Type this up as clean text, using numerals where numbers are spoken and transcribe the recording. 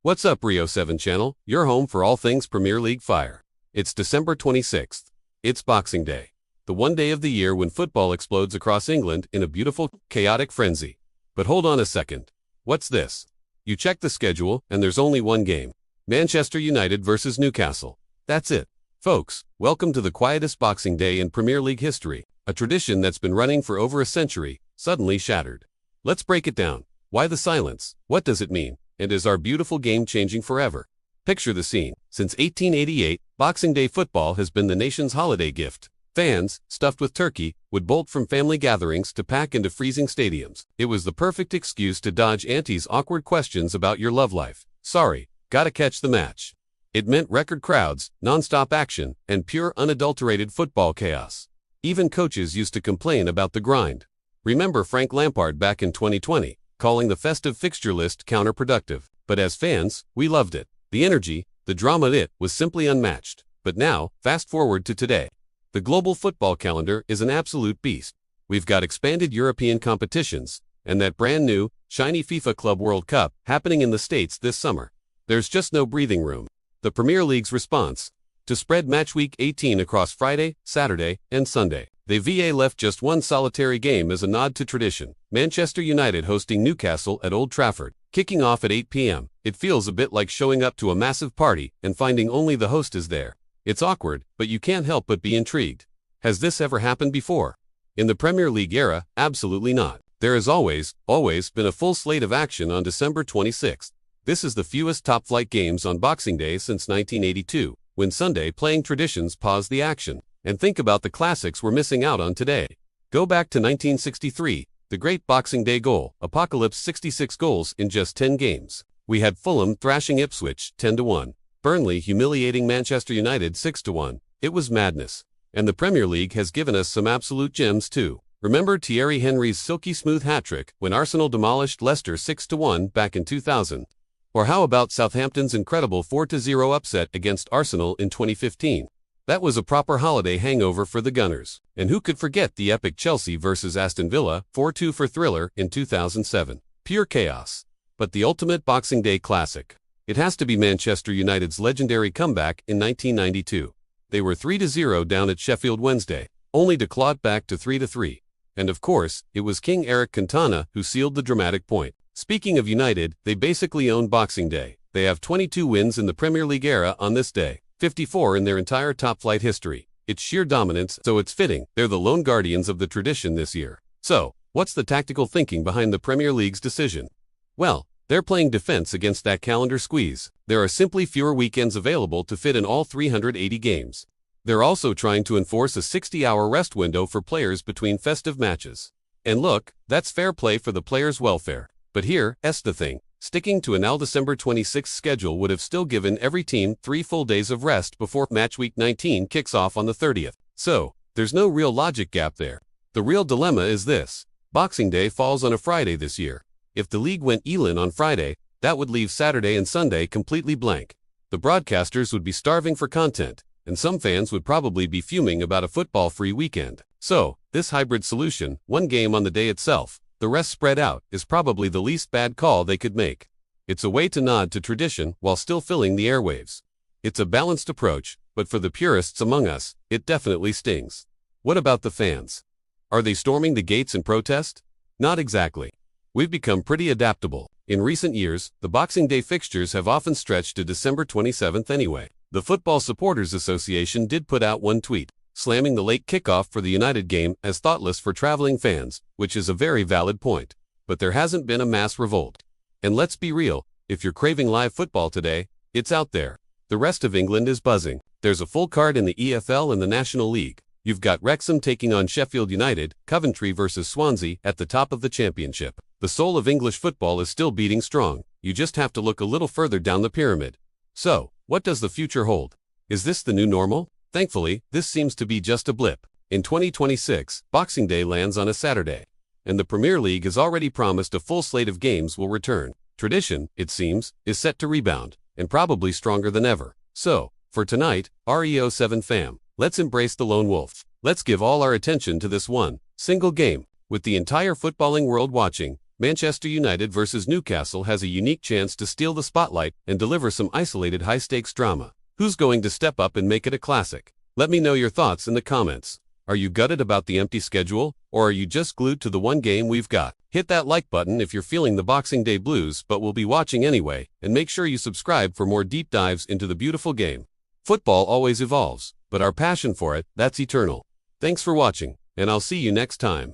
What's up, Rio 7 channel, your home for all things Premier League fire. It's December 26th. It's Boxing Day. The one day of the year when football explodes across England in a beautiful, chaotic frenzy. But hold on a second. What's this? You check the schedule, and there's only one game. Manchester United versus Newcastle. That's it. Folks, welcome to the quietest Boxing Day in Premier League history. A tradition that's been running for over a century, suddenly shattered. Let's break it down. Why the silence? What does it mean? And is our beautiful game changing forever? Picture the scene. Since 1888, Boxing Day football has been the nation's holiday gift. Fans, stuffed with turkey, would bolt from family gatherings to pack into freezing stadiums. It was the perfect excuse to dodge Auntie's awkward questions about your love life. Sorry, gotta catch the match. It meant record crowds, non-stop action, and pure unadulterated football chaos. Even coaches used to complain about the grind. Remember Frank Lampard back in 2020, calling the festive fixture list counterproductive. But as fans, we loved it. The energy, the drama, it was simply unmatched. But now, fast forward to today. The global football calendar is an absolute beast. We've got expanded European competitions, and that brand new, shiny FIFA Club World Cup happening in the States this summer. There's just no breathing room. The Premier League's response? To spread match week 18 across Friday, Saturday, and Sunday. The VA left just one solitary game as a nod to tradition. Manchester United hosting Newcastle at Old Trafford, kicking off at 8 p.m. It feels a bit like showing up to a massive party and finding only the host is there. It's awkward, but you can't help but be intrigued. Has this ever happened before? In the Premier League era, absolutely not. There has always been a full slate of action on December 26th. This is the fewest top-flight games on Boxing Day since 1982, when Sunday playing traditions paused the action. And think about the classics we're missing out on today. Go back to 1963, the great Boxing Day goal, apocalypse, 66 goals in just 10 games. We had Fulham thrashing Ipswich 10-1. Burnley humiliating Manchester United 6-1. It was madness. And the Premier League has given us some absolute gems too. Remember Thierry Henry's silky smooth hat-trick when Arsenal demolished Leicester 6-1 back in 2000? Or how about Southampton's incredible 4-0 upset against Arsenal in 2015? That was a proper holiday hangover for the Gunners. And who could forget the epic Chelsea vs Aston Villa 4-2 for Thriller in 2007? Pure chaos. But the ultimate Boxing Day classic. It has to be Manchester United's legendary comeback in 1992. They were 3-0 down at Sheffield Wednesday, only to claw it back to 3-3. And of course, it was King Eric Cantona who sealed the dramatic point. Speaking of United, they basically own Boxing Day. They have 22 wins in the Premier League era on this day, 54 in their entire top-flight history. It's sheer dominance, so it's fitting they're the lone guardians of the tradition this year. So, what's the tactical thinking behind the Premier League's decision? Well, they're playing defense against that calendar squeeze. There are simply fewer weekends available to fit in all 380 games. They're also trying to enforce a 60-hour rest window for players between festive matches. And look, that's fair play for the players' welfare. But here's the thing. Sticking to an December 26th schedule would have still given every team 3 full days of rest before match week 19 kicks off on the 30th. So, there's no real logic gap there. The real dilemma is this. Boxing Day falls on a Friday this year. If the league went Elin on Friday, that would leave Saturday and Sunday completely blank. The broadcasters would be starving for content, and some fans would probably be fuming about a football-free weekend. So, this hybrid solution, one game on the day itself, the rest spread out, is probably the least bad call they could make. It's a way to nod to tradition while still filling the airwaves. It's a balanced approach, but for the purists among us, it definitely stings. What about the fans? Are they storming the gates in protest? Not exactly. We've become pretty adaptable. In recent years, the Boxing Day fixtures have often stretched to December 27th anyway. The Football Supporters Association did put out one tweet, slamming the late kickoff for the United game as thoughtless for traveling fans, which is a very valid point. But there hasn't been a mass revolt. And let's be real, if you're craving live football today, it's out there. The rest of England is buzzing. There's a full card in the EFL and the National League. You've got Wrexham taking on Sheffield United, Coventry versus Swansea at the top of the championship. The soul of English football is still beating strong. You just have to look a little further down the pyramid. So, what does the future hold? Is this the new normal? Thankfully, this seems to be just a blip. In 2026, Boxing Day lands on a Saturday. And the Premier League has already promised a full slate of games will return. Tradition, it seems, is set to rebound, and probably stronger than ever. So, for tonight, REO7 fam, let's embrace the lone wolf. Let's give all our attention to this one single game. With the entire footballing world watching, Manchester United versus Newcastle has a unique chance to steal the spotlight and deliver some isolated high-stakes drama. Who's going to step up and make it a classic? Let me know your thoughts in the comments. Are you gutted about the empty schedule, or are you just glued to the one game we've got? Hit that like button if you're feeling the Boxing Day blues, but we'll be watching anyway, and make sure you subscribe for more deep dives into the beautiful game. Football always evolves, but our passion for it, that's eternal. Thanks for watching, and I'll see you next time.